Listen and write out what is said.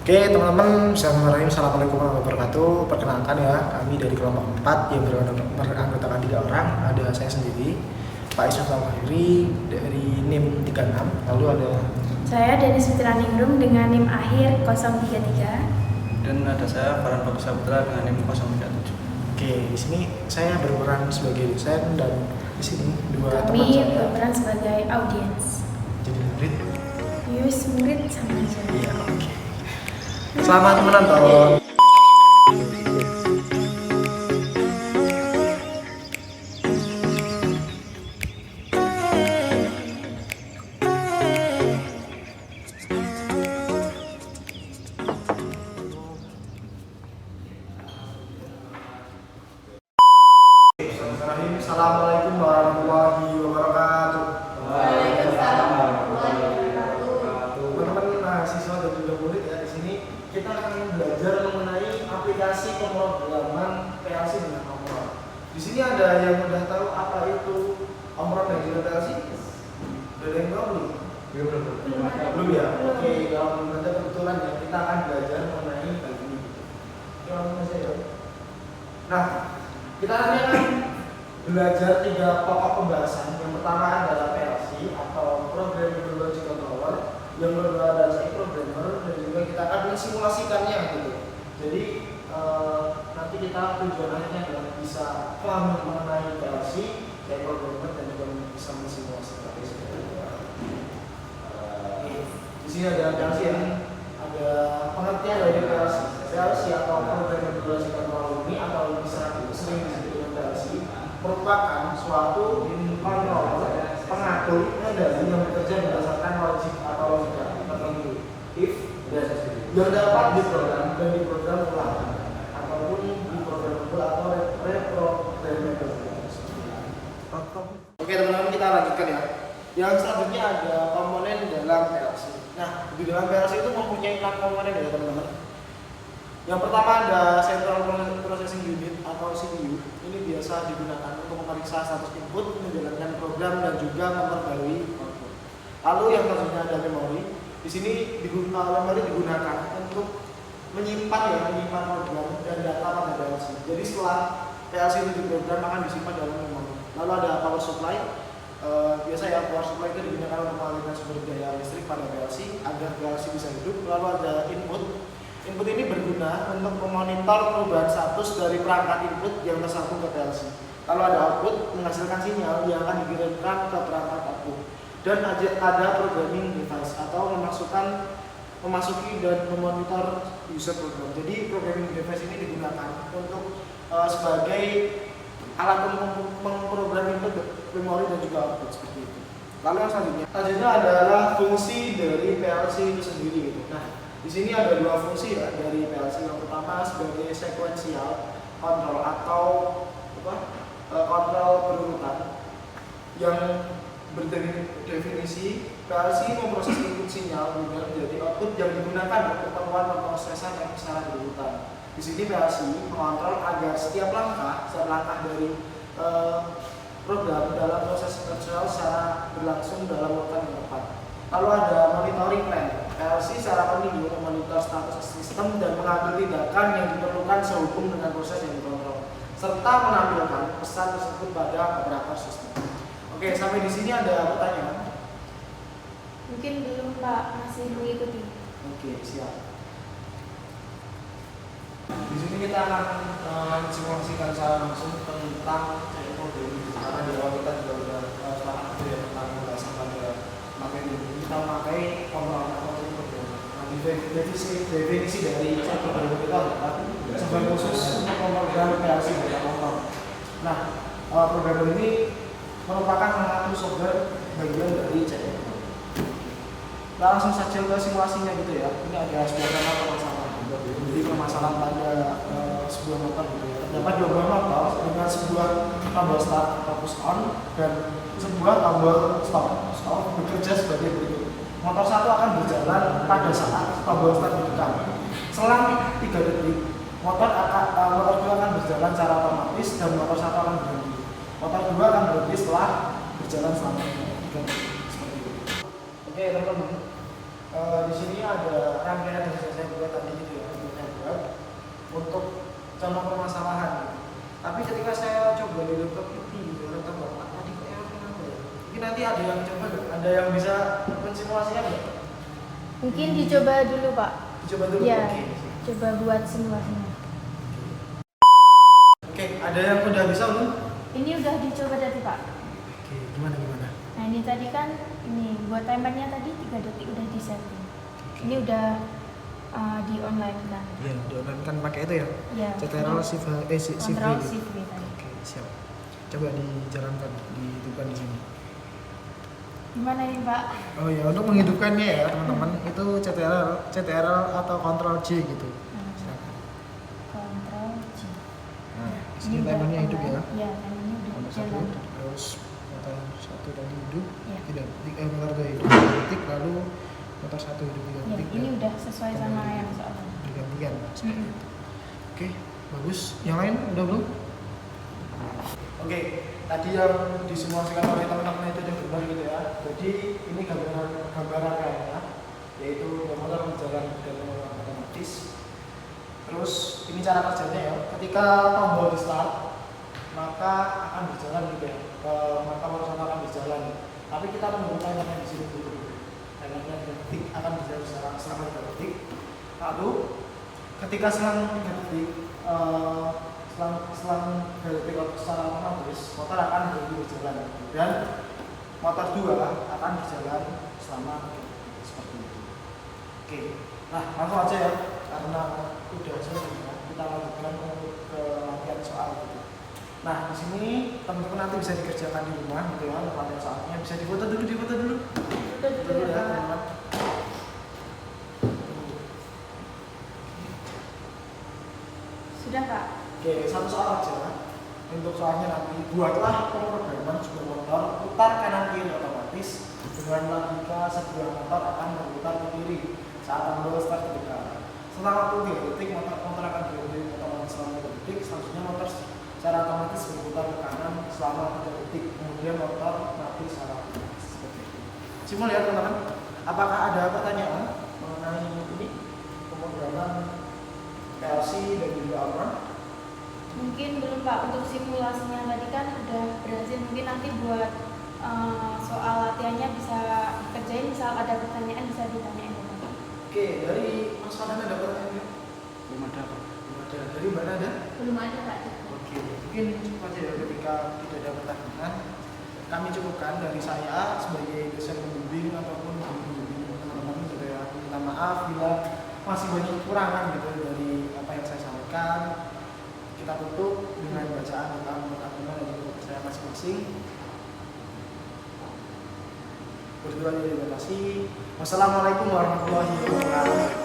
Oke teman-teman, Bismillahirrahmanirrahim. Assalamualaikum warahmatullahi wabarakatuh. Perkenalkan ya, kami dari kelompok 4 yang beranggotakan 3 orang. Ada saya sendiri, Pak Isuf Al-Mahiri dari NIM 36. Lalu ada saya Denis Fitraningrum dengan NIM akhir 033. Dan ada saya Farhan Bagus Saputra dengan NIM 037. Oke, di sini saya berperan sebagai dosen dan di sini dua teman Kami saya berperan sebagai audiens. jadi murid. Yus murid sama aja. Iya, oke. Selamat menonton. Assalamualaikum warahmatullahi wabarakatuh. Waalaikumsalam warahmatullahi wabarakatuh. Teman-teman mahasiswa dan juga murid ya, di sini kita akan belajar mengenai aplikasi pemrograman PLC dengan Omron. Di sini ada yang udah tahu apa itu Omron dan juga PLC? Udah ada yang tahu belum? Belum ya? Oke, kalau belum ada kebetulan ya kita akan belajar mengenai hal ini. Oke, langsung saja ya. Nah, kita nanti akan belajar 3 pokok pembahasan. Yang pertama adalah PLC atau Programmable Logic Controller, yang kedua adalah C programmer, dan juga kita akan mensimulasikannya gitu. Jadi nanti kita tujuannya adalah bisa paham mengenai PLC, C programmer, dan juga bisa mensimulasikan. Di sini ada PLC ya, ada pengertian dari PLC. PLC atau Programmable Logic Controller ini atau bisa sering disebut dengan PLC merupakan suatu controller pengatur kendali yang bekerja berdasarkan logik atau logika tertentu if yang dapat diprogram dan diprogram ulang ataupun diprogrammable atau reprogrammable. Oke teman-teman, kita lanjutkan ya. Yang selanjutnya ada komponen dalam PLC. Nah, di dalam PLC itu mempunyai 6 komponen ya teman-teman. Yang pertama ada Central Processing Unit atau CPU. Ini biasa digunakan untuk memeriksa status input, menjalankan program, dan juga memperbarui output. Lalu yang selanjutnya ada memori. Di sini memori digunakan untuk menyimpan program dan data pada PLC. Jadi setelah PLC itu diprogram akan disimpan dalam memori. Lalu ada power supply. Biasa ya, power supply itu digunakan untuk mengalirkan sumber daya listrik pada PLC agar PLC bisa hidup. Lalu ada input. Input ini berguna untuk memonitor perubahan status dari perangkat input yang tersambung ke PLC. Kalau ada output, menghasilkan sinyal yang akan dikirimkan ke perangkat output. Dan ada programming device atau memasuki dan memonitor user program. Jadi programming device ini digunakan untuk sebagai alat untuk memprogram input, memori, dan juga output seperti itu. Lalu yang selanjutnya adalah fungsi dari PLC itu sendiri gitu. Nah, di sini ada 2 fungsi ya dari PLC. Yang pertama sebagai sequential control atau kontrol berurutan yang berdefinisi PLC memproses input sinyal kemudian menjadi output yang digunakan untuk keperluan pemrosesan yang secara berurutan. Di sini PLC mengontrol agar setiap langkah dari program dalam proses sequential secara berlangsung dalam urutan yang tepat. Lalu ada monitoring plan. PLC secara penting memonitor status sistem dan mengambil tindakan yang diperlukan sehubung dengan proses yang dikontrol, serta menampilkan pesan tersebut pada operator sistem. Oke, sampai di sini ada pertanyaan? Mungkin belum Pak, masih mengikuti. Oke, siap. Di sini kita akan mensimulasikan secara langsung tentang programming, karena di awal kita juga sudah sepakat ya tentang pembahasan pada materi ini. Kita memakai komponen atau programming. Nah, definisi dari programming itu adalah sebagai khusus untuk memprogram PLC dengan Omron. Nah, programming ini merupakan mengatur software bagian dari CE. Langsung saja ke simulasinya gitu ya. Ini ada sebuah permasalahan. Jadi permasalahan pada sebuah motor gitu ya. Terdapat 2 buah motor dengan sebuah tombol start atau push on dan sebuah tombol stop. Stop bekerja sebagai berikut. Motor satu akan berjalan pada saat tombol start ditekan. Selang 3 detik, motor 2 akan berjalan secara otomatis dan motor 1 akan berhenti. Motor 2 akan berhenti setelah berjalan selama 3 detik. Seperti itu. Oke teman-teman. Di sini ada rangkaian yang sudah saya buat tadi gitu ya, yang saya buat untuk contoh permasalahan. Tapi ketika saya coba di laptop ini, di laptop bapak tadi kok error kenapa ya? Mungkin nanti ada yang coba nggak? Ada yang bisa mensimulasinya nggak? Mungkin dicoba dulu Pak. Dicoba dulu. Ya, Oke. coba buat simulasinya. Oke, ada yang udah bisa belum? Ini udah dicoba tadi Pak. Oke, gimana? Nah ini tadi kan, ini buat timernya tadi 3 detik udah di setting. Ini udah di online kan. Iya, di online kan pakai itu ya. Ya. Ctrl Shift Control V. Shift V tadi. Oke, siap. Coba dijalankan, dihidupkan di sini. Gimana ini Pak? Oh ya, untuk menghidupkannya ya teman-teman, itu CTRL atau Ctrl J gitu. Silakan. Control G. Nah, di Ini sini udah timernya hidup ya. online. Ya, timernya udah Motor jalan. 1, terus motor 1 tadi hidup, Ya. motor 2 hidup 3 detik, lalu motor 1 hidup 3 Ya, detik. ini dan udah sesuai sama yang soalnya. digantikan. Mm-mm. Oke, bagus. Yang lain udah belum? Oke, tadi yang disimulasikan oleh teman-teman itu udah benar gitu ya. Jadi ini gambaran kayaknya, yaitu motor berjalan dengan otomatis. Terus ini cara kerjanya ya. Ketika tombol di start, maka akan berjalan gitu ya. Maka motor akan berjalan. Tapi kita menunggu timernya di sini dulu. Timernya 3 detik akan berjalan selama 3 detik. Lalu ketika selang 3 detik, selang 3 detik secara otomatis motor akan berjalan dan motor 2 akan berjalan selama 3 detik seperti itu. Oke, nah langsung aja ya, karena udah selesai ya, kita lanjutkan ke latihan soal gitu. Nah di sini teman-teman nanti bisa dikerjakan di rumah gitu ya, latihan soalnya bisa difoto dulu Udah ya Pak. teman-teman. Sudah Pak. Oke, satu soal aja. Untuk soalnya nanti buatlah pemrograman sebuah motor putar kanan kiri otomatis dengan logika sebuah motor akan berputar ke kiri saat tombol start terbuka. Setelah waktu 3 detik motor akan berhenti otomatis selama 3 detik. Selanjutnya motor secara otomatis berputar ke kanan selama 3 detik. Kemudian motor mati secara otomatis seperti itu. Simul ya teman-teman. Apakah ada pertanyaan mengenai ini pemrograman PLC dan juga Alma? Mungkin belum Pak, untuk simulasinya tadi kan udah berhasil. Mungkin nanti buat soal latihannya bisa kerjain, misal ada pertanyaan bisa ditanyain ya Pak. Oke, dari Mas Farhan ada pertanyaan? Belum ada Pak. Belum ada. Dari Mbak Nada? Belum ada Pak. Oke, mungkin cukup aja ya ketika tidak ada pertanyaan. Kami cukupkan dari saya sebagai dosen pembimbing ataupun pembimbing teman-teman gitu ya. Minta maaf bila masih banyak kekurangan gitu dari apa yang saya sampaikan. Kita tutup dengan bacaan tentang agama dan juga kepercayaan masing-masing. Berdoa dibatasi. Wassalamualaikum warahmatullahi wabarakatuh.